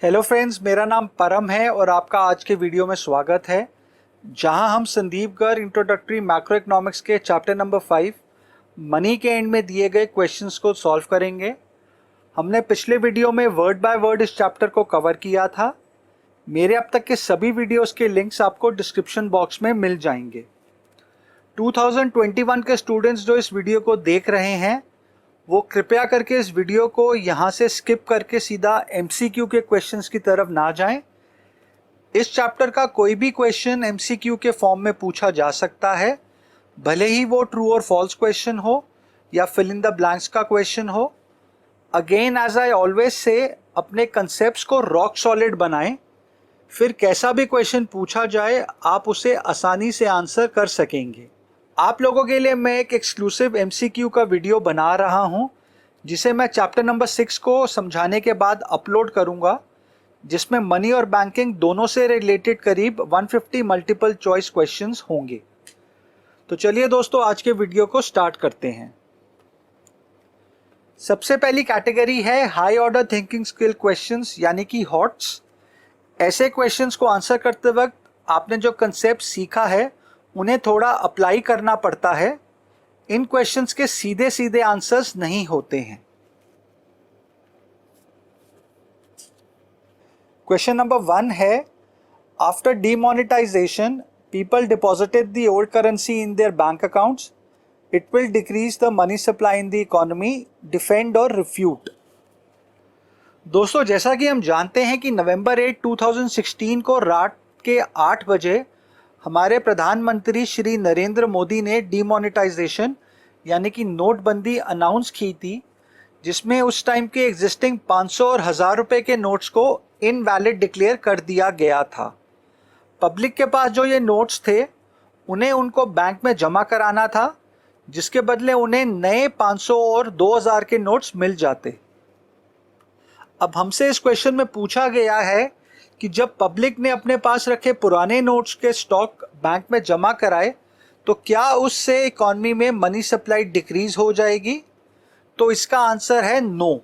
Hello friends, मेरा नाम परम है और आपका आज के वीडियो में स्वागत है, जहां हम Sandeep Garg introductory macro economics के चैप्टर नंबर 5 मनी के एंड में दिए गए क्वेश्चंस को सॉल्व करेंगे। हमने पिछले वीडियो में वर्ड बाय वर्ड इस चैप्टर को कवर किया था। मेरे अब तक के सभी वीडियोस के लिंक्स आपको डिस्क्रिप्शन बॉक्स में मिल जाएंगे। 2021 के स्टूडेंट्स जो इस वीडियो को देख रहे हैं वो कृपया करके इस वीडियो को यहाँ से स्किप करके सीधा MCQ के क्वेश्चंस की तरफ ना जाएं। इस चैप्टर का कोई भी क्वेश्चन MCQ के फॉर्म में पूछा जा सकता है, भले ही वो ट्रू और फॉल्स क्वेश्चन हो या फिल इन द ब्लैंक्स का क्वेश्चन हो। Again as I always say, अपने कंसेप्ट्स को रॉक सॉलिड बनाएं, फिर कैसा भी क्वेश्चन पूछा जाए आप उसे आसानी से आंसर कर सकेंगे। आप लोगों के लिए मैं एक एक्सक्लूसिव MCQ का वीडियो बना रहा हूं, जिसे मैं चैप्टर नंबर 6 को समझाने के बाद अपलोड करूंगा, जिसमें मनी और बैंकिंग दोनों से रिलेटेड करीब 150 मल्टीपल चॉइस क्वेश्चंस होंगे। तो चलिए दोस्तों, आज के वीडियो को स्टार्ट करते हैं। सबसे पहली कैटेगरी है high order thinking skill questions, यानी कि हॉट्स। ऐसे क्वेश्चंस को आंसर करते वक्त आपने जो कंसेप्ट सीखा है उन्हें थोड़ा अप्लाई करना पड़ता है। इन क्वेश्चंस के सीधे सीधे आंसर्स नहीं होते हैं। क्वेश्चन नंबर 1 है, after demonetisation people deposited the old currency in their bank accounts, it will decrease the money supply in the economy, defend और रिफ्यूट। दोस्तों, जैसा कि हम जानते हैं कि नवंबर 8, 2016 को रात के 8 बजे हमारे प्रधानमंत्री श्री नरेंद्र मोदी ने डीमोनेटाइजेशन यानी कि नोटबंदी अनाउंस की थी, जिसमें उस टाइम के एग्जिस्टिंग 500 और 1000 रुपए के नोट्स को इनवैलिड डिक्लेयर कर दिया गया था। पब्लिक के पास जो ये नोट्स थे उन्हें उनको बैंक में जमा कराना था, जिसके बदले उन्हें नए 500 और 2000 के नोट्स मिल जाते। अब हमसे इस क्वेश्चन में पूछा गया है कि जब पब्लिक ने अपने पास रखे पुराने नोट्स के स्टॉक बैंक में जमा कराए तो क्या उससे इकॉनमी में मनी सप्लाई डिक्रीज हो जाएगी? तो इसका आंसर है नो।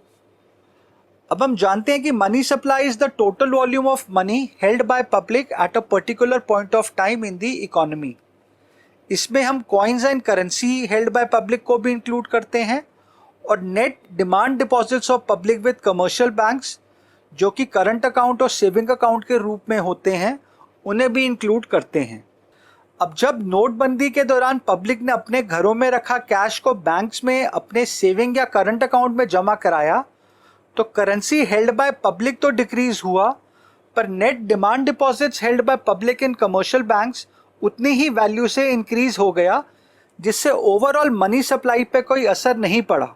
अब हम जानते हैं कि money supply is the total volume of money held by public at a particular point of time in the economy. इसमें हम coins and currency held by public को भी इंक्लूड करते हैं और net demand deposits of public with commercial banks, जो कि current account और सेविंग अकाउंट के रूप में होते हैं, उन्हें भी इंक्लूड करते हैं। अब जब नोटबंदी के दौरान पब्लिक ने अपने घरों में रखा कैश को बैंक्स में अपने सेविंग या करंट अकाउंट में जमा कराया तो करेंसी हेल्ड बाय पब्लिक तो डिक्रीज हुआ, पर net demand deposits held by public in commercial banks उतनी ही वैल्यू से इंक्रीज हो गया, जिससे ओवरऑल मनी सप्लाई पे कोई असर नहीं पड़ा।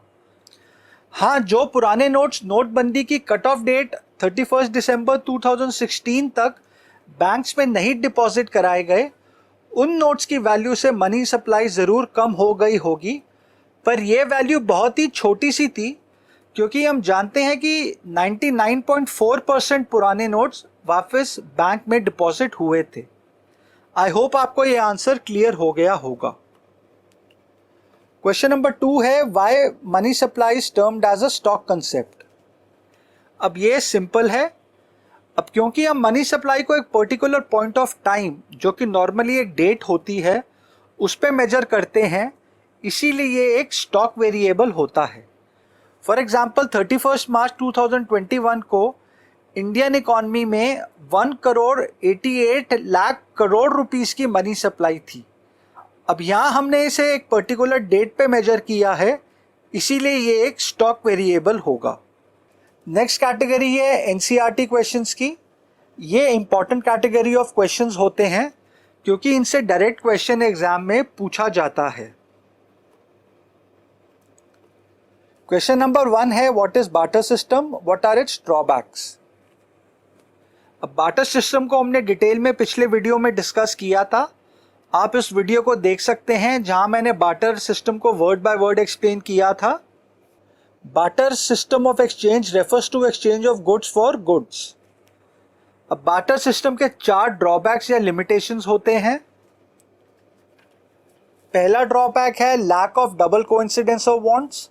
हाँ, जो पुराने नोट्स नोटबंदी की कट ऑफ डेट 31 दिसंबर 2016 तक बैंक्स में नहीं डिपॉजिट कराए गए, उन नोट्स की वैल्यू से मनी सप्लाई ज़रूर कम हो गई होगी, पर यह वैल्यू बहुत ही छोटी सी थी, क्योंकि हम जानते हैं कि 99.4% पुराने नोट्स वापस बैंक में डिपॉजिट हुए थे। आई होप आपको ये आंसर क्लियर हो गया होगा। क्वेश्चन नंबर 2 है, why money supply is termed as a stock concept. अब ये सिंपल है। अब क्योंकि हम मनी सप्लाई को एक पर्टिकुलर पॉइंट ऑफ टाइम, जो कि नॉर्मली एक डेट होती है, उस पे मेजर करते हैं, इसीलिए ये एक स्टॉक वेरिएबल होता है। फॉर एग्जांपल 31 मार्च 2021 को इंडियन इकॉनमी में 1 करोड़ 88 लाख करोड़ रुपीस की मनी सप्लाई थी। अब यहाँ हमने इसे एक पर्टिकुलर डेट पे मेजर किया है, इसीलिए ये एक स्टॉक वेरिएबल होगा। नेक्स्ट कैटेगरी है NCERT क्वेश्चंस की। ये इंपॉर्टेंट कैटेगरी ऑफ क्वेश्चंस होते हैं, क्योंकि इनसे डायरेक्ट क्वेश्चन एग्जाम में पूछा जाता है। क्वेश्चन नंबर 1 है, what is barter system, what are its drawbacks. अब बार्टर सिस्टम को हमने डिटेल में पिछले वीडियो में डिस्कस किया था। आप इस वीडियो को देख सकते हैं, जहां मैंने बार्टर सिस्टम को वर्ड बाय वर्ड एक्सप्लेन किया था। Barter system of exchange refers to exchange of goods for goods. अब बार्टर सिस्टम के 4 ड्रॉबैक्स या लिमिटेशंस होते हैं। पहला ड्रॉबैक है lack of double coincidence of wants.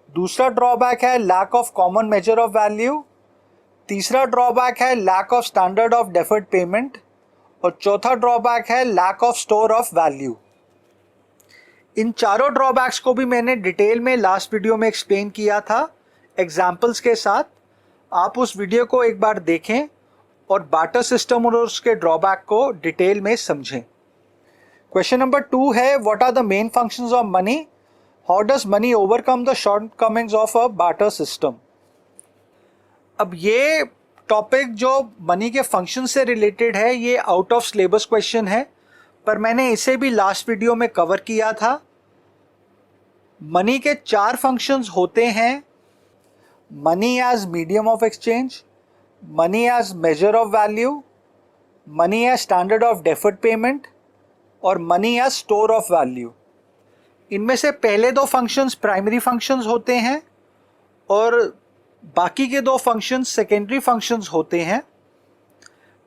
दूसरा ड्रॉबैक है lack of common measure of value. तीसरा ड्रॉबैक है lack of standard of deferred payment, और चौथा ड्रॉबैक है lack of store of value. इन चारों ड्रॉबैक्स को भी मैंने डिटेल में लास्ट वीडियो में एक्सप्लेन किया था एग्जाम्पल्स के साथ। आप उस वीडियो को एक बार देखें और बार्टर सिस्टम और उसके ड्रॉबैक को डिटेल में समझें। क्वेश्चन नंबर 2 है what are the main functions of money, how does money overcome the shortcomings of a barter system. अब ये टॉपिक जो मनी के फंक्शन से रिलेटेड है ये आउट ऑफ सिलेबस क्वेश्चन है, पर मैंने इसे भी लास्ट वीडियो में कवर किया था। मनी के 4 फंक्शंस होते हैं, money as medium of exchange, money as measure of value, money as standard of deferred payment और money as store of value. इनमें से पहले 2 फंक्शंस प्राइमरी फंक्शंस होते हैं और बाकी के 2 फंक्शंस सेकेंडरी फंक्शंस होते हैं।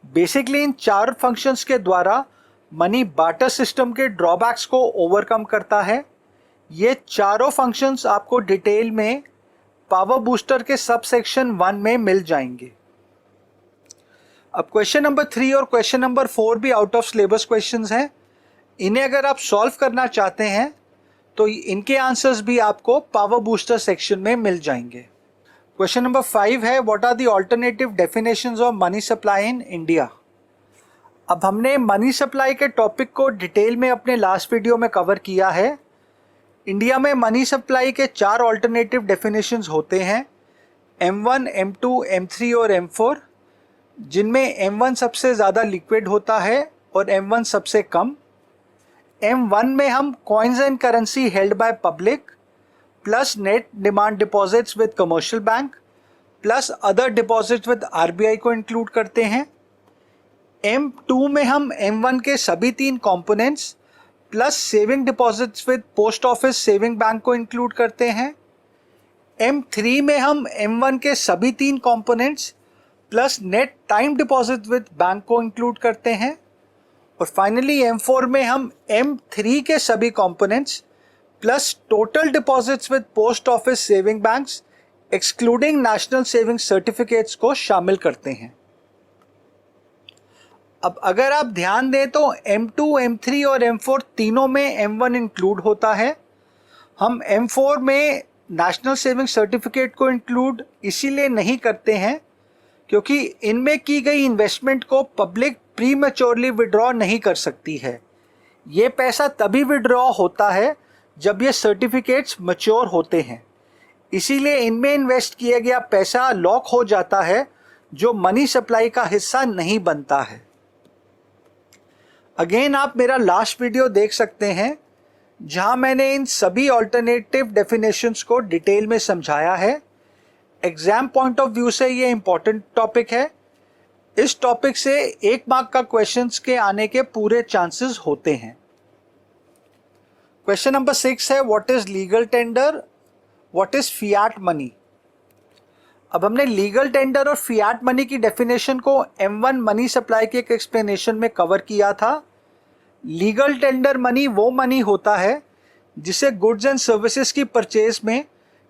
बेसिकली इन 4 फंक्शंस के द्वारा मनी बार्टर सिस्टम के ड्रॉबैक्स को ओवरकम करता है। ये चारों फंक्शंस आपको डिटेल में पावर बूस्टर के सब सेक्शन 1 में मिल जाएंगे। अब क्वेश्चन नंबर 3 और क्वेश्चन नंबर 4 भी आउट ऑफ सिलेबस क्वेश्चंस हैं। इन्हें अगर आप सॉल्व करना चाहते हैं तो इनके आंसर्स भी आपको पावर बूस्टर सेक्शन में मिल जाएंगे। क्वेश्चन नंबर 5 है what are the alternative definitions of money supply in India. अब हमने मनी सप्लाई के टॉपिक को डिटेल में अपने लास्ट वीडियो में कवर किया है। इंडिया में मनी सप्लाई के 4 अल्टरनेटिव डेफिनेशंस होते हैं, M1, M2, M3 और M4, जिनमें M1 सबसे ज़्यादा लिक्विड होता है और M1 सबसे कम। M1 में हम coins and currency held by public plus net demand deposits with commercial bank plus other deposits with RBI को इंक्लूड करते हैं। M2 में हम M1 के सभी 3 components plus saving deposits with post office saving bank को इंक्लूड करते हैं। M3 में हम M1 के सभी 3 components plus net time deposit with bank को इंक्लूड करते हैं। और फाइनली M4 में हम M3 के सभी components plus total deposits with post office saving banks excluding national saving certificates को शामिल करते हैं। अब अगर आप ध्यान दें तो M2, M3 और M4 तीनों में M1 इंक्लूड होता है। हम M4 में नेशनल सेविंग सर्टिफिकेट को इंक्लूड इसीलिए नहीं करते हैं क्योंकि इनमें की गई इन्वेस्टमेंट को पब्लिक प्रीमेच्योरली विड्रॉ नहीं कर सकती है। ये पैसा तभी विड्रॉ होता है जब ये सर्टिफिकेट्स मैच्योर होते हैं, इसीलिए इनमें इन्वेस्ट किया गया पैसा लॉक हो जाता है जो मनी सप्लाई का हिस्सा नहीं बनता है। अगेन आप मेरा लास्ट वीडियो देख सकते हैं जहां मैंने इन सभी अल्टरनेटिव डेफिनेशंस को डिटेल में समझाया है। एग्जाम पॉइंट ऑफ व्यू से ये इंपॉर्टेंट टॉपिक है। इस टॉपिक से 1 मार्क का क्वेश्चंस के आने के पूरे चांसेस होते हैं। क्वेश्चन नंबर 6 है what is legal tender, what is Fiat money. अब हमने लीगल टेंडर और फियाट मनी की डेफिनेशन को M1 मनी सप्लाई के एक एक्सप्लेनेशन में कवर किया था। लीगल टेंडर मनी वो मनी होता है जिसे गुड्स एंड सर्विसेज की परचेज में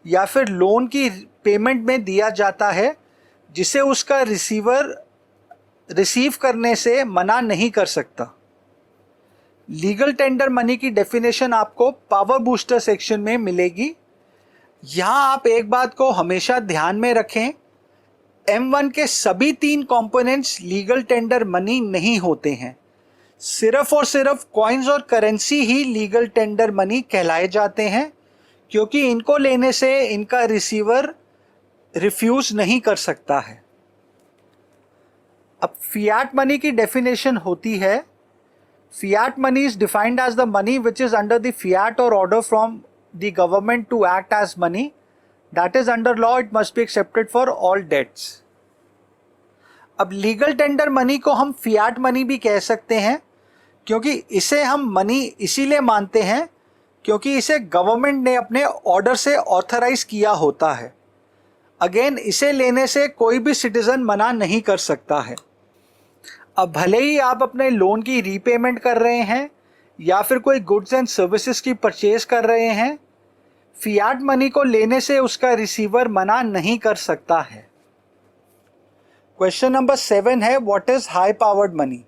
या फिर लोन की पेमेंट में दिया जाता है, जिसे उसका रिसीवर रिसीव करने से मना नहीं कर सकता। लीगल टेंडर मनी की डेफिनेशन आपको पावर बूस्टर सेक्शन में मिलेगी। यहाँ आप एक बात को हमेशा ध्यान में रखें, M1 के सभी 3 कंपोनेंट्स लीगल टेंडर मनी नहीं होते हैं। सिर्फ और सिर्फ कॉइन्स और करेंसी ही लीगल टेंडर मनी कहलाए जाते हैं क्योंकि इनको लेने से इनका रिसीवर रिफ्यूज नहीं कर सकता है। अब फियाट मनी की डेफिनेशन होती है, fiat money is defined as the money which is under the fiat और order from the government to act as money, that is under law it must be accepted for all debts। अब legal tender money को हम Fiat money भी कह सकते हैं क्योंकि इसे हम मनी इसीलिए मानते हैं क्योंकि इसे गवर्नमेंट ने अपने ऑर्डर से ऑथराइज किया होता है। अगेन इसे लेने से कोई भी सिटीजन मना नहीं कर सकता है। अब भले ही आप अपने लोन की रीपेमेंट कर रहे हैं या फिर कोई गुड्स एंड सर्विसेज की परचेज कर रहे हैं, फियाट मनी को लेने से उसका रिसीवर मना नहीं कर सकता है। क्वेश्चन नंबर 7 है what is high powered money.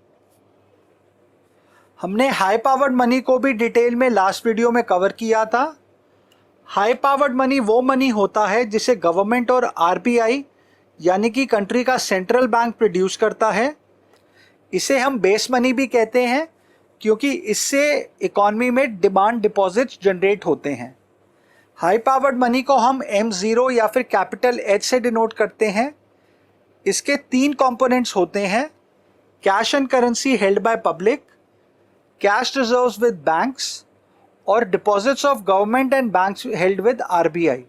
हमने हाई पावर्ड मनी को भी डिटेल में लास्ट वीडियो में कवर किया था। हाई पावर्ड मनी वो मनी होता है जिसे गवर्नमेंट और आरबीआई यानी कि कंट्री का सेंट्रल बैंक प्रोड्यूस करता है। इसे हम बेस मनी भी कहते हैं क्योंकि इससे इकॉनमी में डिमांड डिपॉजिट्स जनरेट होते हैं। हाई पावर्ड मनी को हम M0 या फिर कैपिटल H से डिनोट करते हैं। इसके 3 कंपोनेंट्स होते हैं, cash and currency held by public, cash reserves with banks और deposits of government and banks held with RBI.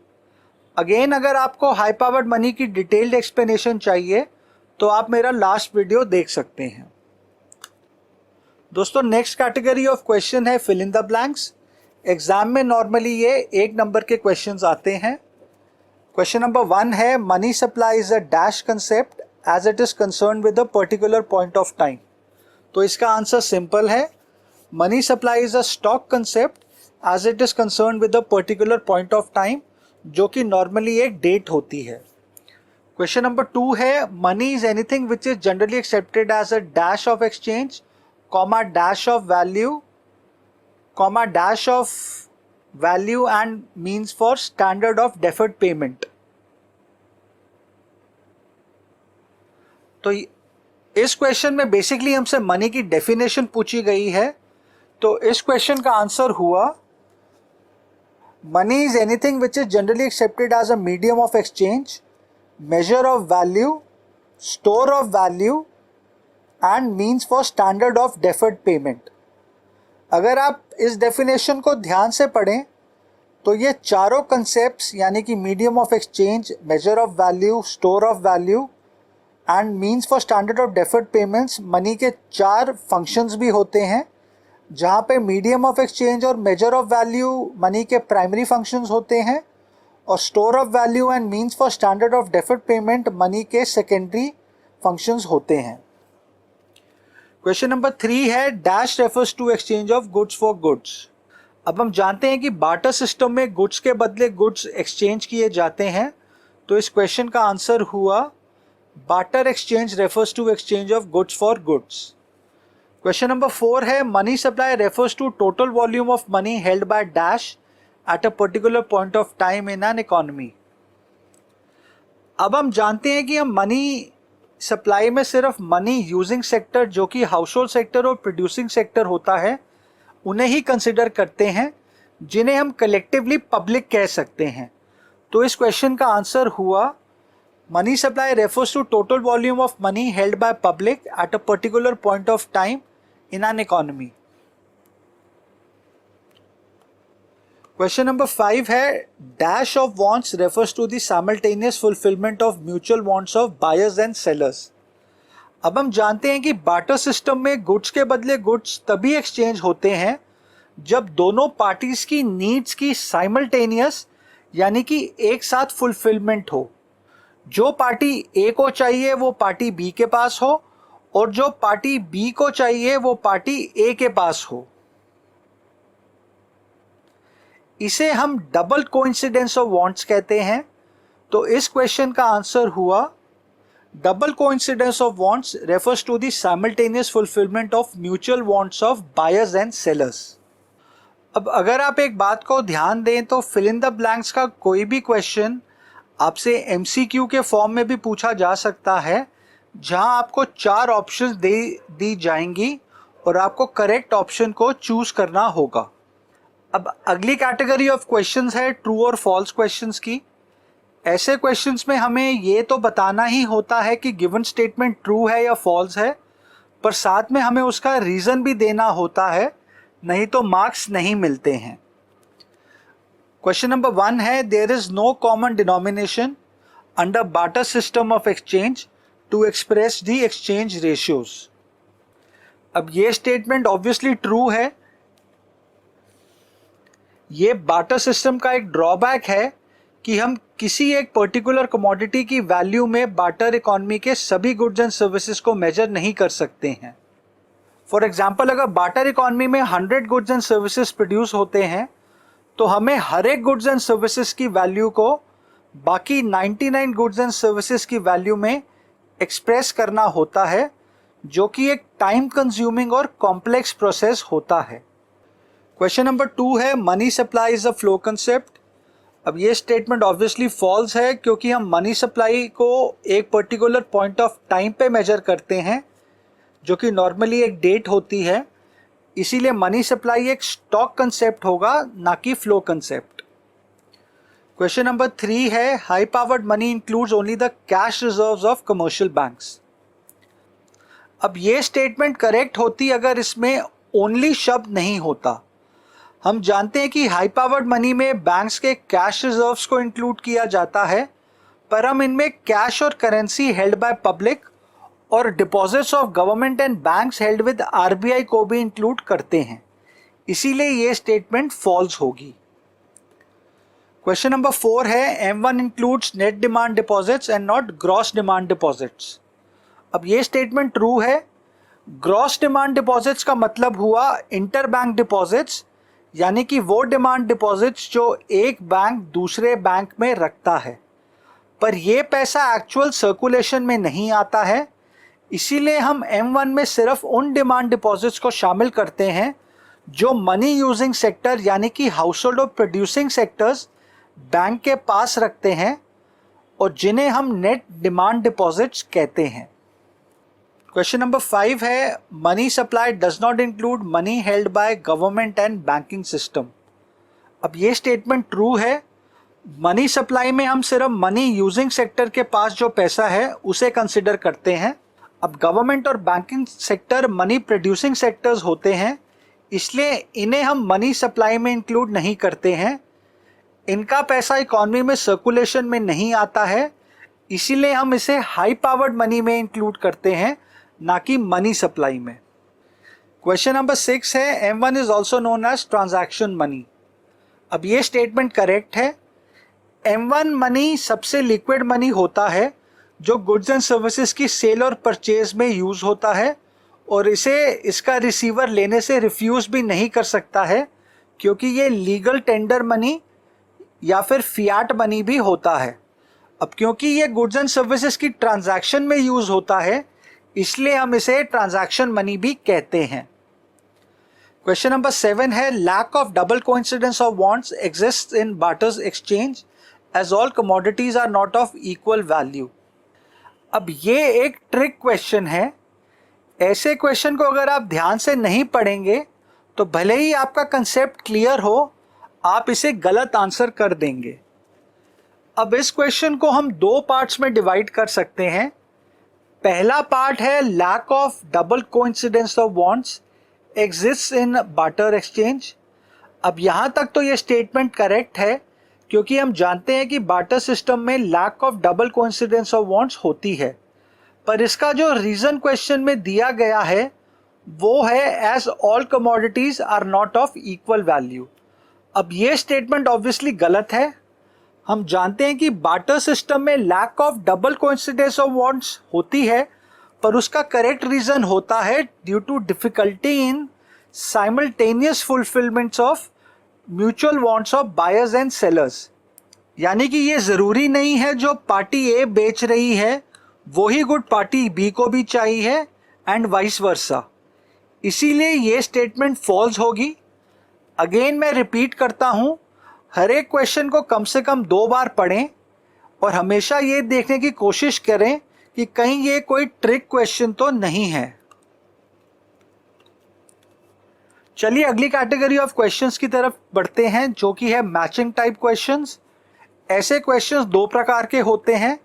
Again अगर आपको हाई पावर्ड मनी की डिटेल्ड एक्सप्लेनेशन चाहिए तो आप मेरा लास्ट वीडियो देख सकते हैं। दोस्तों नेक्स्ट कैटेगरी ऑफ क्वेश्चन है fill in the blanks. Exam में नॉर्मली ये 1 नंबर के क्वेश्चंस आते हैं। क्वेश्चन नंबर 1 है money supply is a dash concept as it is concern with a particular point of time. तो इसका आंसर सिंपल है, money supply is a stock concept as it is concern with a particular point of time, जो कि normally एक date होती है। Question number 2 है money is anything which is generally accepted as a dash of exchange, comma dash of value, comma dash of value and means for standard of deferred payment. तो इस question में basically हमसे money की definition पूछी गई है। तो इस क्वेश्चन का आंसर हुआ money is anything which is generally accepted as a medium of exchange, measure of value, store of value and means for standard of deferred payment. अगर आप इस डेफिनेशन को ध्यान से पढ़ें तो ये चारों कंसेप्ट्स यानी कि medium of exchange, measure of value, store of value and means for standard of deferred payments money के 4 फंक्शंस भी होते हैं, जहाँ पे मीडियम ऑफ एक्सचेंज और मेजर ऑफ वैल्यू मनी के प्राइमरी फंक्शंस होते हैं और store of value and means for standard of deferred payment money के सेकेंडरी फंक्शंस होते हैं। क्वेश्चन नंबर 3 है dash refers to exchange of goods for goods. अब हम जानते हैं कि बार्टर सिस्टम में गुड्स के बदले गुड्स एक्सचेंज किए जाते हैं। तो इस क्वेश्चन का आंसर हुआ barter exchange refers to exchange of goods for goods. Question number 4 है money supply refers to total volume of money held by dash at a particular point of time in an economy. अब हम जानते हैं कि हम money supply में सिर्फ money using sector जो कि हाउस होल्ड सेक्टर और प्रोड्यूसिंग सेक्टर होता है उन्हें ही कंसिडर करते हैं, जिन्हें हम कलेक्टिवली पब्लिक कह सकते हैं। तो इस क्वेश्चन का आंसर हुआ money supply refers to total volume of money held by public at a particular point of time in an economy. Question number 5 है dash of wants refers to the simultaneous fulfilment of mutual wants of buyers and sellers. अब हम जानते हैं कि barter system में goods के बदले goods तभी एक्सचेंज होते हैं जब दोनों पार्टीज की नीड्स की साइमल्टेनियस यानी कि एक साथ फुलफिलमेंट हो। जो पार्टी ए को चाहिए वो पार्टी बी के पास हो और जो पार्टी बी को चाहिए वो पार्टी ए के पास हो। इसे हम डबल कोइंसिडेंस ऑफ वांट्स कहते हैं। तो इस क्वेश्चन का आंसर हुआ double coincidence of wants refers to the simultaneous fulfilment of mutual wants of buyers and sellers. अब अगर आप एक बात को ध्यान दें तो फिल इन द ब्लैंक्स का कोई भी क्वेश्चन आपसे एमसीक्यू के फॉर्म में भी पूछा जा सकता है, जहां आपको 4 ऑप्शंस दी जाएंगी और आपको करेक्ट ऑप्शन को चूज करना होगा। अब अगली कैटेगरी ऑफ क्वेश्चंस है ट्रू और फॉल्स क्वेश्चंस की। ऐसे क्वेश्चंस में हमें ये तो बताना ही होता है कि गिवन स्टेटमेंट ट्रू है या फॉल्स है, पर साथ में हमें उसका रीज़न भी देना होता है, नहीं तो मार्क्स नहीं मिलते हैं। क्वेश्चन नंबर 1 है there is no common denomination under barter system of exchange to express the exchange ratios. अब ये स्टेटमेंट ऑब्वियसली ट्रू है। ये बार्टर सिस्टम का एक ड्रॉबैक है कि हम किसी एक पर्टिकुलर कमोडिटी की वैल्यू में बार्टर इकोनॉमी के सभी गुड्स एंड सर्विसेज को मेजर नहीं कर सकते हैं। फॉर एग्जाम्पल अगर बार्टर इकोनॉमी में 100 गुड्स एंड सर्विसेज प्रोड्यूस होते हैं तो हमें हर एक गुड्स एंड सर्विसेज की वैल्यू को बाकी 99 गुड्स एंड सर्विसेज की वैल्यू में एक्सप्रेस करना होता है, जो कि एक टाइम कंज्यूमिंग और कॉम्प्लेक्स प्रोसेस होता है। क्वेश्चन नंबर 2 है money supply is a flow concept. अब ये स्टेटमेंट ऑब्वियसली फॉल्स है, क्योंकि हम मनी सप्लाई को एक पर्टिकुलर पॉइंट ऑफ टाइम पे मेजर करते हैं, जो कि नॉर्मली एक डेट होती है। इसीलिए मनी सप्लाई एक स्टॉक कंसेप्ट होगा, ना कि फ्लो कंसेप्ट। क्वेश्चन नंबर 3 है high powered money includes only the cash reserves of commercial banks. अब ये स्टेटमेंट करेक्ट होती अगर इसमें ओनली शब्द नहीं होता। हम जानते हैं कि हाई पावर्ड मनी में बैंक्स के कैश रिजर्व्स को इंक्लूड किया जाता है, पर हम इनमें कैश और करेंसी हेल्ड बाय पब्लिक और deposits of government and banks held with RBI को भी इंक्लूड करते हैं। इसीलिए ये स्टेटमेंट फॉल्स होगी। क्वेश्चन नंबर 4 है M1 includes net demand deposits and not gross demand deposits. अब ये स्टेटमेंट ट्रू है। ग्रॉस डिमांड डिपॉजिट्स का मतलब हुआ इंटर बैंक डिपॉजिट्स, यानी कि वो डिमांड डिपॉजिट्स जो एक बैंक दूसरे बैंक में रखता है, पर ये पैसा एक्चुअल सर्कुलेशन में नहीं आता है। इसीलिए हम M1 में सिर्फ उन डिमांड डिपॉजिट्स को शामिल करते हैं जो मनी यूजिंग सेक्टर यानी कि हाउस होल्ड और प्रोड्यूसिंग सेक्टर्स बैंक के पास रखते हैं और जिन्हें हम नेट डिमांड डिपॉजिट्स कहते हैं। क्वेश्चन नंबर 5 है money supply does not include money held by government and banking system. अब ये स्टेटमेंट ट्रू है। मनी सप्लाई में हम सिर्फ मनी यूजिंग सेक्टर के पास जो पैसा है उसे कंसिडर करते हैं। अब गवर्नमेंट और banking sector money producing sectors होते हैं, इसलिए इन्हें हम मनी सप्लाई में इंक्लूड नहीं करते हैं। इनका पैसा इकॉनमी में सर्कुलेशन में नहीं आता है, इसीलिए हम इसे हाई पावर्ड मनी में इंक्लूड करते हैं, ना कि मनी सप्लाई में। क्वेश्चन नंबर 6 है M1 is also known as transaction money. अब ये स्टेटमेंट करेक्ट है। M1 मनी सबसे लिक्विड मनी होता है जो गुड्स एंड सर्विसेज की सेल और परचेज में यूज होता है, और इसे इसका रिसीवर लेने से रिफ्यूज भी नहीं कर सकता है, क्योंकि ये लीगल टेंडर मनी या फिर फियाट मनी भी होता है। अब क्योंकि ये गुड्स एंड सर्विसेज की ट्रांजैक्शन में यूज होता है, इसलिए हम इसे ट्रांजैक्शन मनी भी कहते हैं। क्वेश्चन नंबर 7 है lack of double coincidence of wants exist in barters exchange as all commodities are not of equal value. अब ये एक ट्रिक क्वेश्चन है। ऐसे क्वेश्चन को अगर आप ध्यान से नहीं पढ़ेंगे तो भले ही आपका कंसेप्ट क्लियर हो, आप इसे गलत आंसर कर देंगे। अब इस क्वेश्चन को हम दो पार्ट्स में डिवाइड कर सकते हैं। पहला पार्ट है lack of double coincidence of wants exist in barter exchange. अब यहाँ तक तो ये स्टेटमेंट करेक्ट है, क्योंकि हम जानते हैं कि बार्टर सिस्टम में lack of double coincidence of wants होती है, पर इसका जो रीजन क्वेश्चन में दिया गया है वो है as all commodities are not of equal value. अब ये स्टेटमेंट ऑब्वियसली गलत है। हम जानते हैं कि बार्टर सिस्टम में lack of double coincidence of wants होती है, पर उसका करेक्ट रीजन होता है due to difficulty in simultaneous fulfilments of mutual wants of buyers and sellers. यानी कि ये ज़रूरी नहीं है जो पार्टी ए बेच रही है वही गुड पार्टी बी को भी चाहिए एंड वाइस वर्सा। इसीलिए ये स्टेटमेंट फॉल्स होगी। अगेन मैं रिपीट करता हूँ, हर एक क्वेश्चन को कम से कम 2 बार पढ़ें और हमेशा ये देखने की कोशिश करें कि कहीं ये कोई ट्रिक क्वेश्चन तो नहीं है। चलिए अगली कैटेगरी ऑफ क्वेश्चंस की तरफ बढ़ते हैं, जो कि है मैचिंग टाइप क्वेश्चंस। ऐसे क्वेश्चंस 2 प्रकार के होते हैं।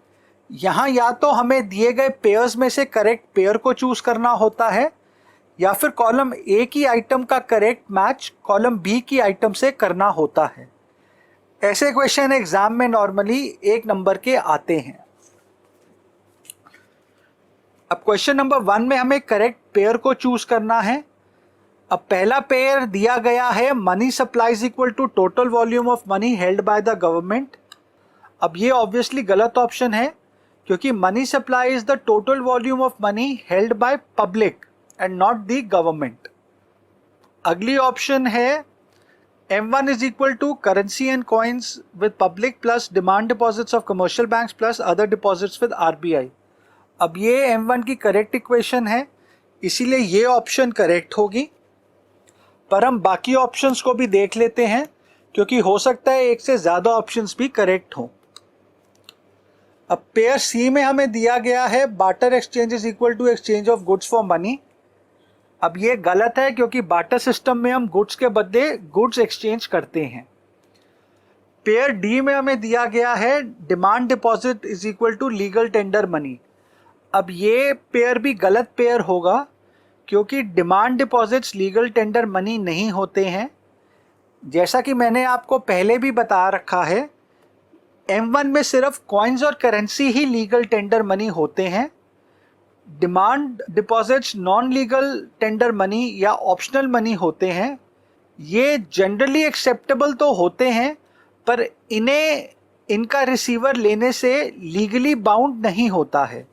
यहाँ या तो हमें दिए गए पेयर्स में से करेक्ट पेयर को चूज करना होता है, या फिर कॉलम ए की आइटम का करेक्ट मैच कॉलम बी की आइटम से करना होता है। ऐसे क्वेश्चन एग्जाम में नॉर्मली 1 नंबर के आते हैं। अब क्वेश्चन नंबर 1 में हमें करेक्ट पेयर को चूज करना है। अब पहला पेयर दिया गया है money supplies equal to total volume of money held by the government. अब ये ऑब्वियसली गलत ऑप्शन है, क्योंकि money supply is the total volume of money held by public and not the government. अगली ऑप्शन है M1 is equal to currency and coins with public plus demand deposits of commercial banks plus other deposits with RBI. अब ये M1 की correct equation है, इसीलिए ये option correct होगी। पर हम बाकी ऑप्शंस को भी देख लेते हैं, क्योंकि हो सकता है एक से ज़्यादा ऑप्शंस भी करेक्ट हों। अब पेयर सी में हमें दिया गया है barter exchange is equal to exchange of goods for money. अब ये गलत है, क्योंकि बार्टर सिस्टम में हम गुड्स के बदले गुड्स एक्सचेंज करते हैं। पेयर डी में हमें दिया गया है demand deposit is equal to legal tender money. अब ये पेयर भी गलत पेयर होगा, क्योंकि demand deposits legal tender money नहीं होते हैं। जैसा कि मैंने आपको पहले भी बता रखा है, M1 में सिर्फ कॉइन्स और करेंसी ही लीगल टेंडर मनी होते हैं। Demand deposits non legal tender money या ऑप्शनल मनी होते हैं। ये जनरली एक्सेप्टेबल तो होते हैं, पर इनका रिसीवर लेने से लीगली बाउंड नहीं होता है।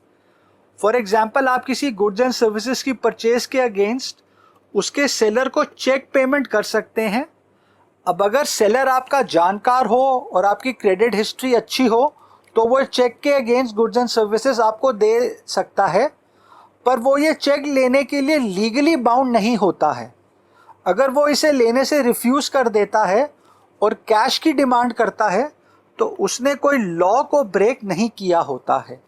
फॉर एग्जाम्पल, आप किसी गुड्स एंड सर्विसेज की परचेज के अगेंस्ट उसके सेलर को चेक पेमेंट कर सकते हैं। अब अगर सेलर आपका जानकार हो और आपकी क्रेडिट हिस्ट्री अच्छी हो तो वो चेक के अगेंस्ट गुड्स एंड सर्विसेज आपको दे सकता है, पर वो ये चेक लेने के लिए लीगली बाउंड नहीं होता है। अगर वो इसे लेने से रिफ्यूज़ कर देता है और कैश की डिमांड करता है तो उसने कोई लॉ को ब्रेक नहीं किया होता है।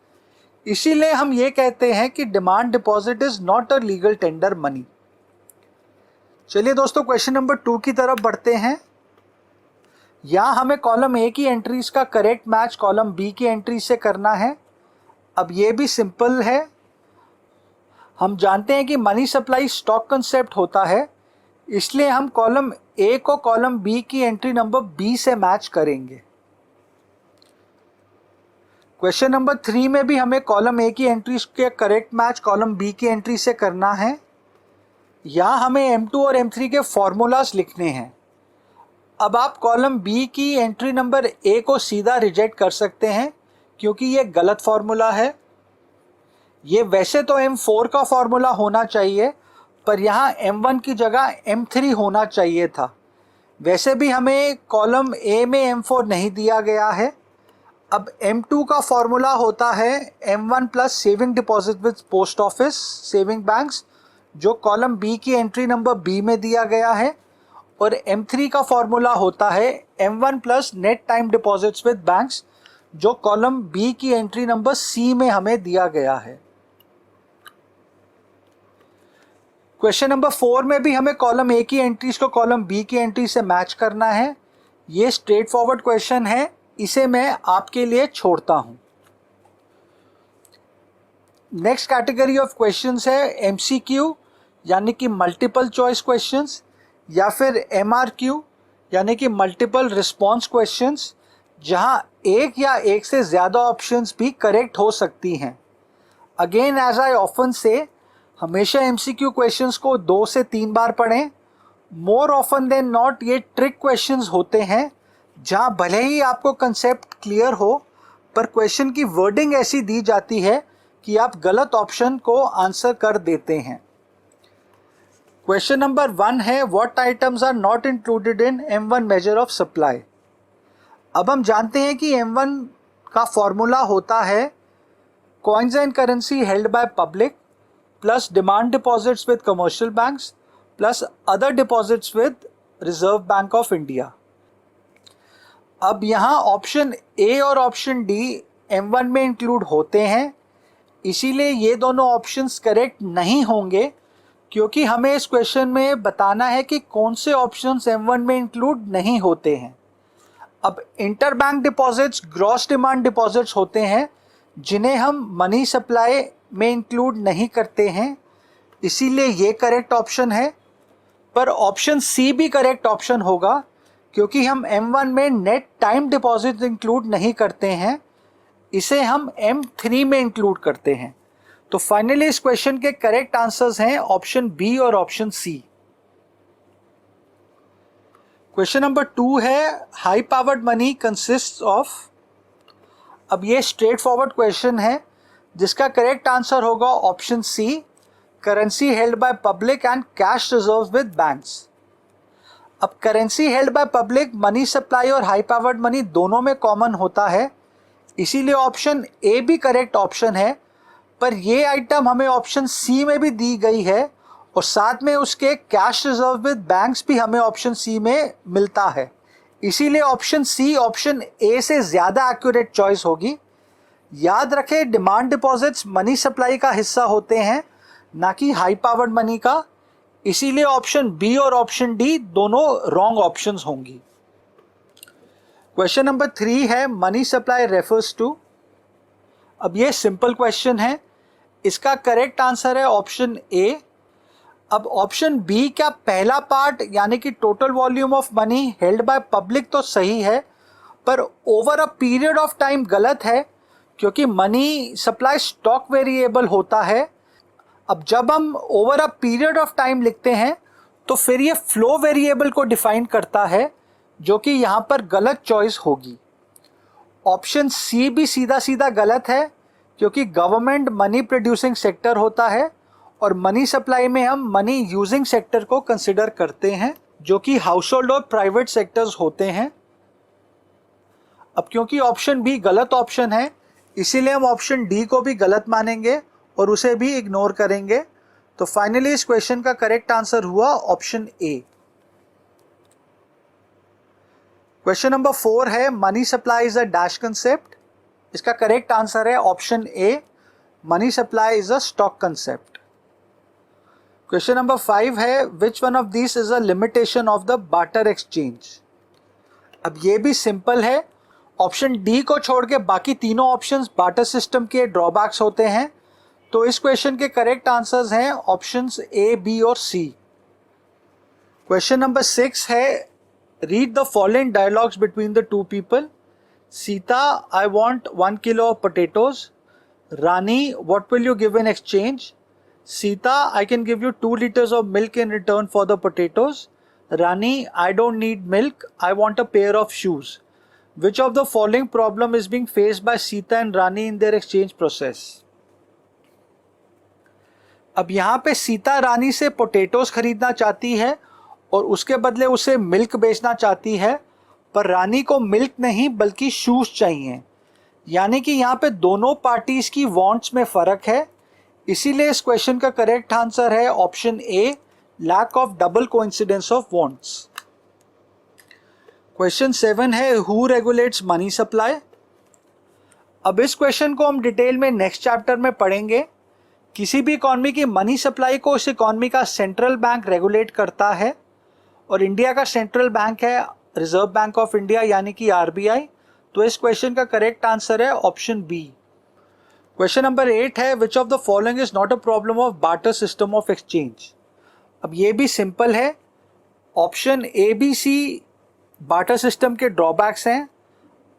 इसीलिए हम ये कहते हैं कि demand deposit is not a legal tender money. चलिए दोस्तों, क्वेश्चन नंबर 2 की तरफ बढ़ते हैं। यहाँ हमें कॉलम ए की एंट्रीज का करेक्ट मैच कॉलम बी की एंट्रीज से करना है। अब ये भी सिंपल है। हम जानते हैं कि मनी सप्लाई स्टॉक कंसेप्ट होता है, इसलिए हम कॉलम ए को कॉलम बी की एंट्री नंबर बी से मैच करेंगे। क्वेश्चन नंबर 3 में भी हमें कॉलम ए की एंट्रीज के करेक्ट मैच कॉलम बी की एंट्री से करना है। यहाँ हमें M2 और M3 के फॉर्मूलाज लिखने हैं। अब आप कॉलम बी की एंट्री नंबर ए को सीधा रिजेक्ट कर सकते हैं, क्योंकि ये गलत फॉर्मूला है। ये वैसे तो M4 का फॉर्मूला होना चाहिए, पर यहाँ M1 की जगह M3 होना चाहिए था। वैसे भी हमें कॉलम ए में M4 नहीं दिया गया है। अब M2 का फॉर्मूला होता है M1 plus saving deposit with post office saving banks, जो कॉलम बी की एंट्री नंबर बी में दिया गया है। और M3 का फॉर्मूला होता है M1 plus net time deposits with banks, जो कॉलम बी की एंट्री नंबर सी में हमें दिया गया है। क्वेश्चन नंबर 4 में भी हमें कॉलम ए की एंट्रीज को कॉलम बी की एंट्री से मैच करना है। ये स्ट्रेट फॉरवर्ड क्वेश्चन है, इसे मैं आपके लिए छोड़ता हूं। नेक्स्ट कैटेगरी ऑफ क्वेश्चंस है MCQ यानी कि मल्टीपल चॉइस क्वेश्चंस, या फिर MRQ यानी कि मल्टीपल रिस्पॉन्स क्वेश्चंस, जहां एक या एक से ज़्यादा ऑप्शंस भी करेक्ट हो सकती हैं। अगेन एज आई ऑफन से, हमेशा MCQ क्वेश्चंस को 2 से 3 बार पढ़ें। मोर ऑफन देन नॉट ये ट्रिक क्वेश्चंस होते हैं, जहां भले ही आपको कंसेप्ट क्लियर हो, पर क्वेश्चन की वर्डिंग ऐसी दी जाती है कि आप गलत ऑप्शन को आंसर कर देते हैं। क्वेश्चन नंबर 1 है what items are not included in M1 measure of supply. अब हम जानते हैं कि M1 का फॉर्मूला होता है coins and currency held by public plus demand deposits with commercial banks plus other deposits with reserve Bank of India. अब यहाँ ऑप्शन ए और ऑप्शन डी M1 में इंक्लूड होते हैं, इसीलिए ये दोनों ऑप्शंस करेक्ट नहीं होंगे, क्योंकि हमें इस क्वेश्चन में बताना है कि कौन से ऑप्शंस M1 में इंक्लूड नहीं होते हैं। अब inter bank deposits gross demand deposits होते हैं, जिन्हें हम मनी सप्लाई में इंक्लूड नहीं करते हैं, इसीलिए ये करेक्ट ऑप्शन है। पर ऑप्शन सी भी करेक्ट ऑप्शन होगा, क्योंकि हम M1 में नेट टाइम डिपॉजिट इंक्लूड नहीं करते हैं, इसे हम M3 में इंक्लूड करते हैं। तो फाइनली इस क्वेश्चन के करेक्ट आंसर्स हैं ऑप्शन बी और ऑप्शन सी। क्वेश्चन नंबर 2 है high powered money consists of. अब ये स्ट्रेट फॉरवर्ड क्वेश्चन है, जिसका करेक्ट आंसर होगा option C, currency held by public and cash reserves with banks. अब currency held by public money supply और high powered money दोनों में कॉमन होता है, इसीलिए ऑप्शन ए भी करेक्ट ऑप्शन है। पर ये आइटम हमें ऑप्शन सी में भी दी गई है और साथ में उसके कैश रिजर्व विद बैंक्स भी हमें ऑप्शन सी में मिलता है। इसीलिए ऑप्शन सी ऑप्शन ए से ज़्यादा एक्यूरेट चॉइस होगी। याद रखें, डिमांड डिपॉजिट्स मनी सप्लाई का हिस्सा होते हैं, ना कि हाई पावर्ड मनी का। इसीलिए ऑप्शन बी और ऑप्शन डी दोनों रॉन्ग ऑप्शंस होंगी। क्वेश्चन नंबर 3 है मनी सप्लाई रेफर्स टू। अब ये सिंपल क्वेश्चन है, इसका करेक्ट आंसर है ऑप्शन ए। अब ऑप्शन बी का पहला पार्ट यानी कि total volume of money held by public तो सही है, पर over a period of time गलत है, क्योंकि मनी सप्लाई स्टॉक वेरिएबल होता है। अब जब हम over a period of time लिखते हैं तो फिर ये फ्लो वेरिएबल को डिफाइन करता है, जो कि यहाँ पर गलत चॉइस होगी। ऑप्शन सी भी सीधा सीधा गलत है, क्योंकि गवर्नमेंट मनी प्रोड्यूसिंग सेक्टर होता है और मनी सप्लाई में हम मनी यूजिंग सेक्टर को कंसिडर करते हैं, जो कि हाउस होल्ड और प्राइवेट सेक्टर्स होते हैं। अब क्योंकि ऑप्शन बी गलत ऑप्शन है, इसीलिए हम ऑप्शन डी को भी गलत मानेंगे और उसे भी इग्नोर करेंगे। तो फाइनली इस क्वेश्चन का करेक्ट आंसर हुआ ऑप्शन ए। क्वेश्चन नंबर 4 है money supply is a dash concept. इसका करेक्ट आंसर है option A, money supply is a stock concept. Question number 5 है which one of this is a limitation of the barter exchange. अब ये भी simple है, option D को छोड़ के बाकी तीनों ऑप्शंस बार्टर सिस्टम के ड्रॉबैक्स होते हैं। तो इस क्वेश्चन के करेक्ट आंसर्स हैं ऑप्शंस ए, बी और सी। क्वेश्चन नंबर 6 है read the following dialogues between the two people. Sita, I want 1 kilo of potatoes. Rani, what will you give in exchange? Sita, I can give you 2 liters of milk in return for the potatoes. Rani, I don't need milk. I want a pair of shoes. Which of the following problem is being faced by Sita and Rani in their exchange process? अब यहाँ पे सीता रानी से potatoes खरीदना चाहती है और उसके बदले उसे मिल्क बेचना चाहती है, पर रानी को मिल्क नहीं बल्कि शूज चाहिए। यानी कि यहाँ पे दोनों पार्टीज की वांट्स में फ़र्क है। इसीलिए इस क्वेश्चन का करेक्ट आंसर है option A, lack of double coincidence of wants. Question 7 है हु रेगुलेट्स मनी सप्लाई। अब इस क्वेश्चन को हम डिटेल में नेक्स्ट चैप्टर में पढ़ेंगे। किसी भी इकॉनमी की मनी सप्लाई को उस इकॉनमी का सेंट्रल बैंक रेगुलेट करता है और इंडिया का सेंट्रल बैंक है रिजर्व बैंक ऑफ इंडिया यानी कि आरबीआई। तो इस क्वेश्चन का करेक्ट आंसर है ऑप्शन बी। क्वेश्चन नंबर 8 है which of the following is not a problem of barter system of exchange. अब ये भी सिंपल है, option A, B, C barter system के ड्रॉबैक्स हैं।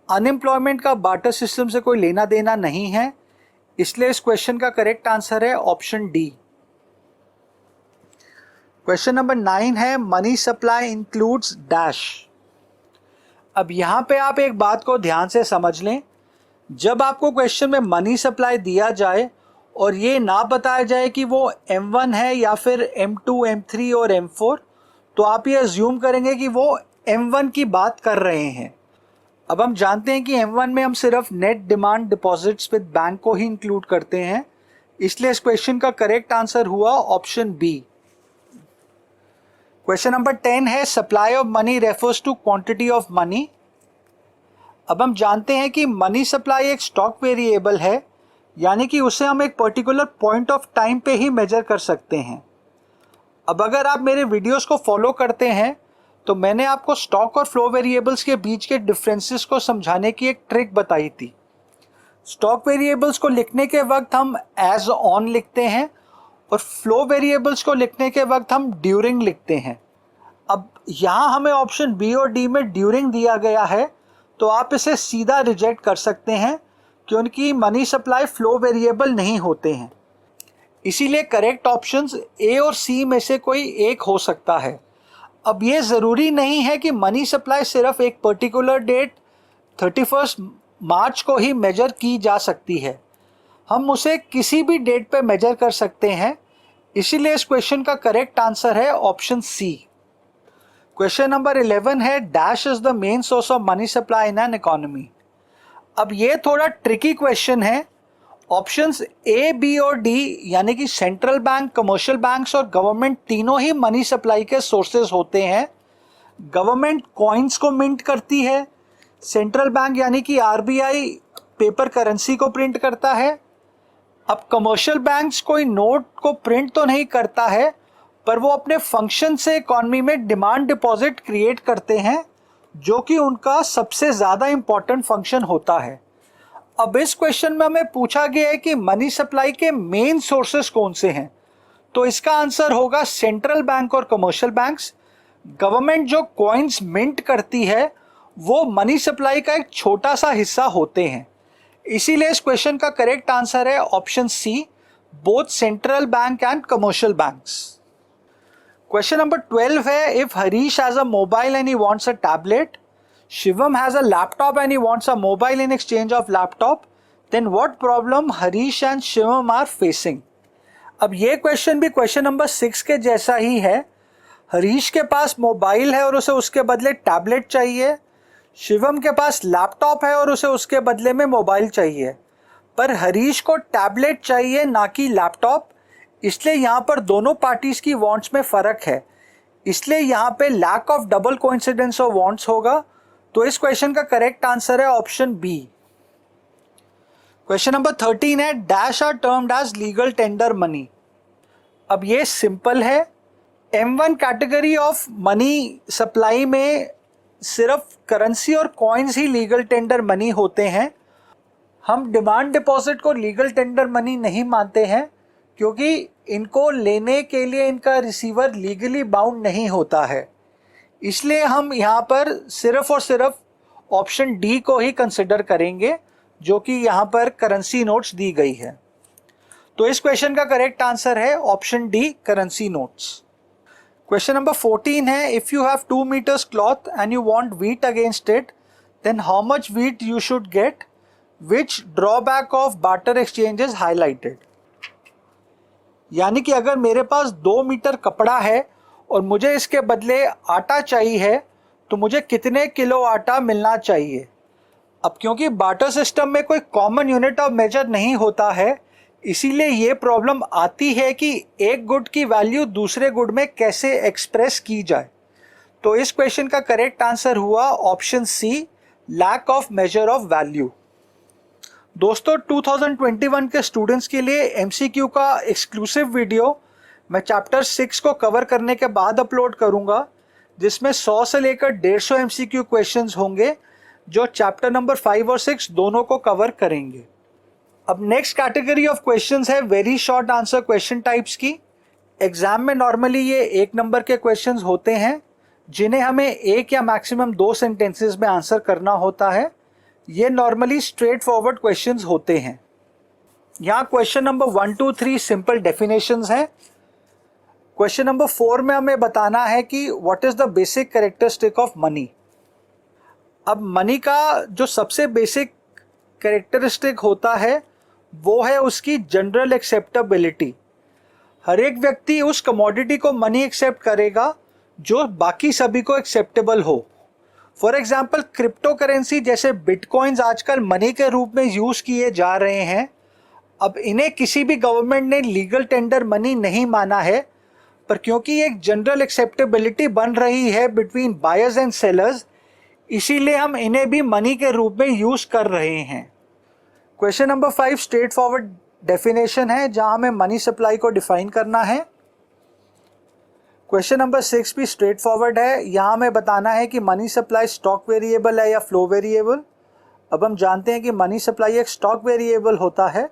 अनएम्प्लॉयमेंट का बार्टर सिस्टम से कोई लेना देना नहीं है, इसलिए इस क्वेश्चन का करेक्ट आंसर है ऑप्शन डी। क्वेश्चन नंबर 9 है मनी सप्लाई इंक्लूड्स डैश। अब यहाँ पे आप एक बात को ध्यान से समझ लें, जब आपको क्वेश्चन में मनी सप्लाई दिया जाए और ये ना बताया जाए कि वो M1 है या फिर M2, M3 और M4, तो आप ये अज्यूम करेंगे कि वो M1 की बात कर रहे हैं। अब हम जानते हैं कि M1 में हम सिर्फ net demand deposits with bank को ही इंक्लूड करते हैं, इसलिए इस क्वेश्चन का करेक्ट आंसर हुआ ऑप्शन बी। क्वेश्चन नंबर 10 है supply of money refers to quantity of money. अब हम जानते हैं कि मनी सप्लाई एक स्टॉक वेरिएबल है, यानी कि उसे हम एक पर्टिकुलर पॉइंट ऑफ टाइम पे ही मेजर कर सकते हैं। अब अगर आप मेरे वीडियोस को फॉलो करते हैं तो मैंने आपको स्टॉक और फ्लो वेरिएबल्स के बीच के डिफरेंसेस को समझाने की एक ट्रिक बताई थी। स्टॉक वेरिएबल्स को लिखने के वक्त हम एज ऑन लिखते हैं और फ्लो वेरिएबल्स को लिखने के वक्त हम ड्यूरिंग लिखते हैं। अब यहाँ हमें ऑप्शन बी और डी में ड्यूरिंग दिया गया है, तो आप इसे सीधा रिजेक्ट कर सकते हैं क्योंकि मनी सप्लाई फ्लो वेरिएबल नहीं होते हैं। इसीलिए करेक्ट ऑप्शंस ए और सी में से कोई एक हो सकता है। अब ये ज़रूरी नहीं है कि मनी सप्लाई सिर्फ एक पर्टिकुलर डेट 31 मार्च को ही मेजर की जा सकती है, हम उसे किसी भी डेट पे मेजर कर सकते हैं। इसीलिए इस क्वेश्चन का करेक्ट आंसर है ऑप्शन सी। क्वेश्चन नंबर 11 है dash is the main source of money supply in an economy. अब ये थोड़ा ट्रिकी क्वेश्चन है ऑप्शंस ए, बी और डी यानी कि सेंट्रल बैंक, कमर्शियल बैंक्स और गवर्नमेंट तीनों ही मनी सप्लाई के सोर्सेज होते हैं। गवर्नमेंट कॉइन्स को मिंट करती है, सेंट्रल बैंक यानी कि आरबीआई पेपर करेंसी को प्रिंट करता है। अब कमर्शियल बैंक्स कोई नोट को प्रिंट तो नहीं करता है, पर वो अपने फंक्शन से इकॉनमी में डिमांड डिपॉजिट क्रिएट करते हैं, जो कि उनका सबसे ज़्यादा इम्पॉर्टेंट फंक्शन होता है। अब इस क्वेश्चन में हमें पूछा गया है कि मनी सप्लाई के मेन सोर्सेस कौन से हैं, तो इसका आंसर होगा सेंट्रल बैंक और कमर्शियल बैंक्स। गवर्नमेंट जो कॉइन्स मिंट करती है वो मनी सप्लाई का एक छोटा सा हिस्सा होते हैं, इसीलिए इस क्वेश्चन का करेक्ट आंसर है option C, both central bank and commercial banks. Question number 12 है, if Harish has a mobile and he wants a tablet, Shivam has a laptop and he wants a mobile in exchange of laptop, then what problem Harish and Shivam are facing. अब ये question भी question number 6 के जैसा ही है। हरीश के पास mobile है और उसे उसके बदले टैबलेट चाहिए, शिवम के पास लैपटॉप है और उसे उसके बदले में मोबाइल चाहिए, पर हरीश को टैबलेट चाहिए ना कि लैपटॉप, इसलिए यहाँ पर दोनों पार्टीज की वांट्स में फ़र्क है, इसलिए यहाँ पे lack of double coincidence of wants होगा। तो इस क्वेश्चन का करेक्ट आंसर है ऑप्शन बी। क्वेश्चन नंबर 13 है, dash are termed as legal tender money. अब ये सिंपल है, M1 category of money supply में सिर्फ करेंसी और कॉइन्स ही लीगल टेंडर मनी होते हैं। हम डिमांड डिपॉजिट को लीगल टेंडर मनी नहीं मानते हैं, क्योंकि इनको लेने के लिए इनका रिसीवर लीगली बाउंड नहीं होता है, इसलिए हम यहाँ पर सिर्फ और सिर्फ ऑप्शन डी को ही कंसिडर करेंगे, जो कि यहाँ पर करेंसी नोट्स दी गई है। तो इस क्वेश्चन का करेक्ट आंसर है option D, currency notes. Question number 14 है, if you have 2 meters cloth and you want wheat against it, then how much wheat you should get, which drawback of barter exchange is highlighted. यानी कि अगर मेरे पास 2 metre कपड़ा है और मुझे इसके बदले आटा चाहिए है, तो मुझे कितने किलो आटा मिलना चाहिए। अब क्योंकि बार्टर सिस्टम में कोई कॉमन यूनिट ऑफ मेजर नहीं होता है, इसीलिए ये प्रॉब्लम आती है कि एक गुड की वैल्यू दूसरे गुड में कैसे एक्सप्रेस की जाए। तो इस क्वेश्चन का करेक्ट आंसर हुआ option C, lack of measure of value. दोस्तों 2021 के स्टूडेंट्स के लिए MCQ का एक्सक्लूसिव वीडियो मैं चैप्टर 6 को कवर करने के बाद अपलोड करूंगा, जिसमें 100 से लेकर 150 MCQ क्वेश्चंस होंगे, जो चैप्टर नंबर 5 और 6 दोनों को कवर करेंगे। अब नेक्स्ट कैटेगरी ऑफ क्वेश्चंस है very short answer question types की। एग्जाम में नॉर्मली ये 1 नंबर के क्वेश्चंस होते हैं, जिन्हें हमें 1 या मैक्सिमम 2 सेंटेंसेस में आंसर करना होता है। ये नॉर्मली स्ट्रेट फॉरवर्ड क्वेश्चंस होते हैं। यहाँ क्वेश्चन नंबर 1, 2, 3 सिंपल डेफिनेशंस हैं। क्वेश्चन नंबर 4 में हमें बताना है कि what is the basic characteristic of money. अब मनी का जो सबसे बेसिक कैरेक्टरिस्टिक होता है वो है उसकी जनरल एक्सेप्टेबिलिटी। हर एक व्यक्ति उस कमोडिटी को मनी एक्सेप्ट करेगा जो बाकी सभी को एक्सेप्टेबल हो। फॉर एग्जाम्पल क्रिप्टो करेंसी जैसे बिटकॉइंस आजकल मनी के रूप में यूज किए जा रहे हैं। अब इन्हें किसी भी गवर्नमेंट ने लीगल टेंडर मनी नहीं माना है, पर क्योंकि एक जनरल एक्सेप्टेबिलिटी बन रही है बिटवीन बायर्स एंड सेलर्स, इसीलिए हम इन्हें भी मनी के रूप में यूज कर रहे हैं। Question number 5 straight forward definition है, जहां हमें मनी सप्लाई को डिफाइन करना है। क्वेश्चन नंबर 6 भी स्ट्रेट फॉरवर्ड है, यहाँ हमें बताना है कि मनी सप्लाई स्टॉक वेरिएबल है या फ्लो वेरिएबल। अब हम जानते हैं कि मनी सप्लाई एक स्टॉक वेरिएबल होता है,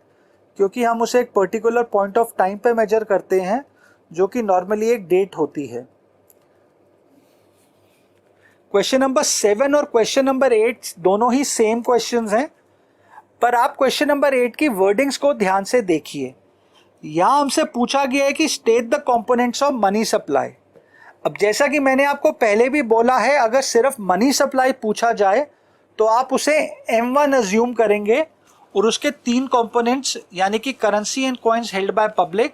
क्योंकि हम उसे एक पर्टिकुलर पॉइंट ऑफ टाइम पे मेजर करते हैं, जो कि नॉर्मली एक डेट होती है। क्वेश्चन नंबर 7 और क्वेश्चन नंबर 8 दोनों ही सेम क्वेश्चंस हैं, पर आप क्वेश्चन नंबर 8 की वर्डिंग्स को ध्यान से देखिए। यहाँ हमसे पूछा गया है कि state the components of money supply. अब जैसा कि मैंने आपको पहले भी बोला है, अगर सिर्फ मनी सप्लाई पूछा जाए तो आप उसे M1 अज्यूम करेंगे और उसके 3 कंपोनेंट्स यानी कि currency and coins held by public,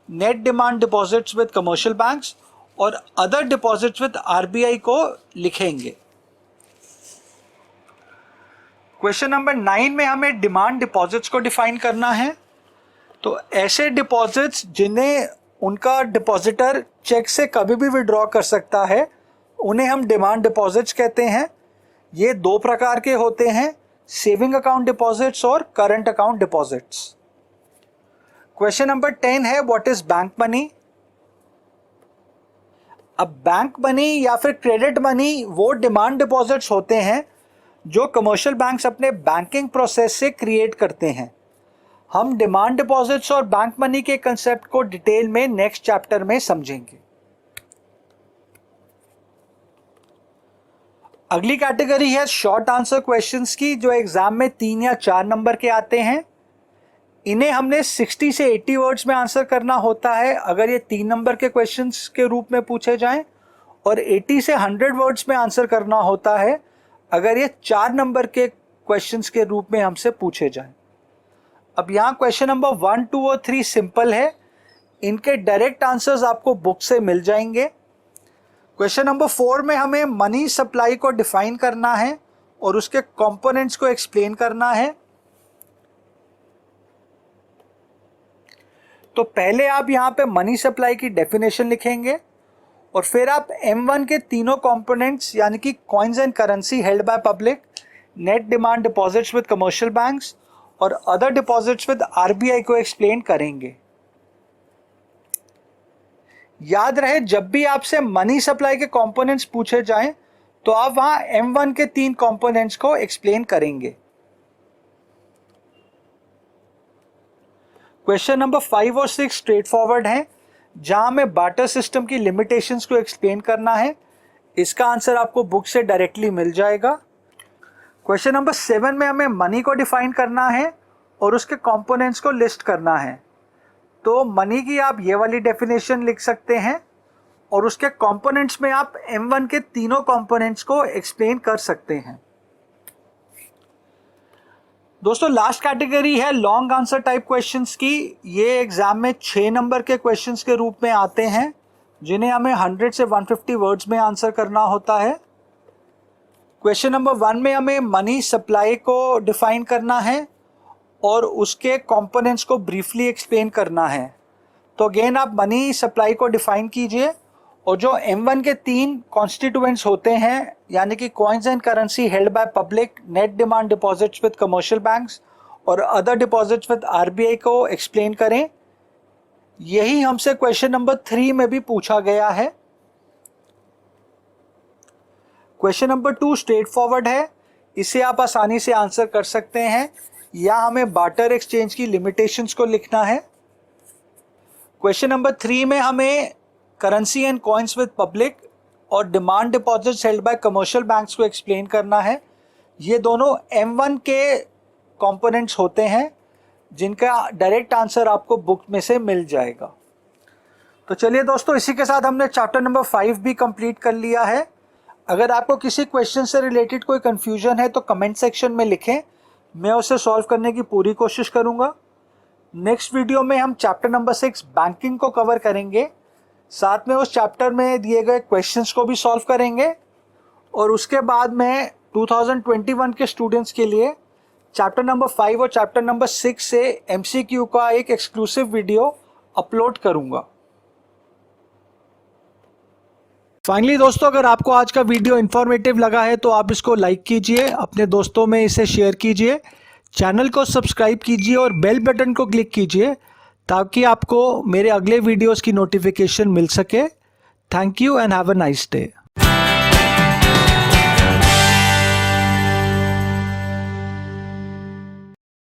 net demand deposits with commercial banks और अदर डिपॉजिट्स विद RBI को लिखेंगे। क्वेश्चन नंबर 9 में हमें डिमांड डिपॉजिट्स को डिफाइन करना है। तो ऐसे डिपॉजिट्स जिन्हें उनका डिपॉजिटर चेक से कभी भी विड्रॉ कर सकता है उन्हें हम डिमांड डिपॉजिट्स कहते हैं। ये दो प्रकार के होते हैं, सेविंग अकाउंट डिपॉजिट्स और current account deposits. Question number 10 है व्हाट इज बैंक मनी। अब बैंक मनी या फिर क्रेडिट मनी वो डिमांड डिपॉजिट्स होते हैं जो कमर्शियल बैंक्स अपने बैंकिंग प्रोसेस से क्रिएट करते हैं। हम डिमांड डिपॉजिट्स और बैंक मनी के कंसेप्ट को डिटेल में नेक्स्ट चैप्टर में समझेंगे। अगली कैटेगरी है शॉर्ट आंसर क्वेश्चंस की, जो एग्जाम में 3 या 4 नंबर के आते हैं। इन्हें हमने 60 से 80 वर्ड्स में आंसर करना होता है अगर ये 3 नंबर के क्वेश्चंस के रूप में पूछे जाएं, और 80 से 100 वर्ड्स में आंसर करना होता है अगर ये 4 नंबर के क्वेश्चंस के रूप में हमसे पूछे जाएं। अब यहाँ क्वेश्चन नंबर 1, 2 और 3 सिंपल है, इनके डायरेक्ट आंसर्स आपको बुक से मिल जाएंगे। क्वेश्चन नंबर 4 में हमें मनी सप्लाई को डिफाइन करना है और उसके कंपोनेंट्स को एक्सप्लेन करना है। तो पहले आप यहाँ पे मनी सप्लाई की डेफिनेशन लिखेंगे और फिर आप M1 के तीनों कंपोनेंट्स यानी कि coins and currency held by public, net demand deposits with commercial banks और अदर डिपॉजिट्स विद RBI को एक्सप्लेन करेंगे। याद रहे जब भी आपसे मनी सप्लाई के कंपोनेंट्स पूछे जाएं तो आप वहां M1 के 3 कंपोनेंट्स को एक्सप्लेन करेंगे। क्वेश्चन नंबर 5 और 6 स्ट्रेट फॉरवर्ड हैं, जहां हमें बार्टर सिस्टम की लिमिटेशंस को एक्सप्लेन करना है। इसका आंसर आपको बुक से डायरेक्टली मिल जाएगा। क्वेश्चन नंबर 7 में हमें मनी को डिफाइन करना है और उसके कंपोनेंट्स को लिस्ट करना है। तो मनी की आप ये वाली डेफिनेशन लिख सकते हैं और उसके कंपोनेंट्स में आप M1 के तीनों कंपोनेंट्स को एक्सप्लेन कर सकते हैं। दोस्तों लास्ट कैटेगरी है लॉन्ग आंसर टाइप क्वेश्चंस की। ये एग्जाम में 6 नंबर के क्वेश्चंस के रूप में आते हैं, जिन्हें हमें 100 से 150 वर्ड्स में आंसर करना होता है। क्वेश्चन नंबर 1 में हमें मनी सप्लाई को डिफाइन करना है और उसके कंपोनेंट्स को ब्रीफली एक्सप्लेन करना है। तो अगेन आप मनी सप्लाई को डिफाइन कीजिए और जो M1 के 3 कॉन्स्टिट्यूएंट्स होते हैं यानी कि coins and currency held by public, net demand deposits with commercial banks और अदर डिपॉजिट्स विद RBI को एक्सप्लेन करें। यही हमसे क्वेश्चन नंबर 3 में भी पूछा गया है। क्वेश्चन नंबर 2 स्ट्रेट फॉरवर्ड है, इसे आप आसानी से आंसर कर सकते हैं। या हमें बार्टर एक्सचेंज की लिमिटेशंस को लिखना है। क्वेश्चन नंबर 3 में हमें currency and coins with public और demand deposits held by commercial banks को एक्सप्लेन करना है। ये दोनों M1 के कंपोनेंट्स होते हैं जिनका डायरेक्ट आंसर आपको बुक में से मिल जाएगा। तो चलिए दोस्तों, इसी के साथ हमने चैप्टर नंबर 5 भी कंप्लीट कर लिया है। अगर आपको किसी क्वेश्चन से रिलेटेड कोई कंफ्यूजन है तो कमेंट सेक्शन में लिखें, मैं उसे सॉल्व करने की पूरी कोशिश करूंगा। नेक्स्ट वीडियो में हम चैप्टर नंबर 6 बैंकिंग को कवर करेंगे, साथ में उस चैप्टर में दिए गए क्वेश्चंस को भी सॉल्व करेंगे और उसके बाद मैं 2021 के स्टूडेंट्स के लिए चैप्टर नंबर 5 और चैप्टर नंबर 6 से MCQ का एक एक्सक्लूसिव वीडियो अपलोड करूंगा। फाइनली दोस्तों, अगर आपको आज का वीडियो इन्फॉर्मेटिव लगा है तो आप इसको लाइक कीजिए, अपने दोस्तों में इसे शेयर कीजिए, चैनल को सब्सक्राइब कीजिए और बेल बटन को क्लिक कीजिए ताकि आपको मेरे अगले वीडियोस की नोटिफिकेशन मिल सके। Thank you and have a nice day.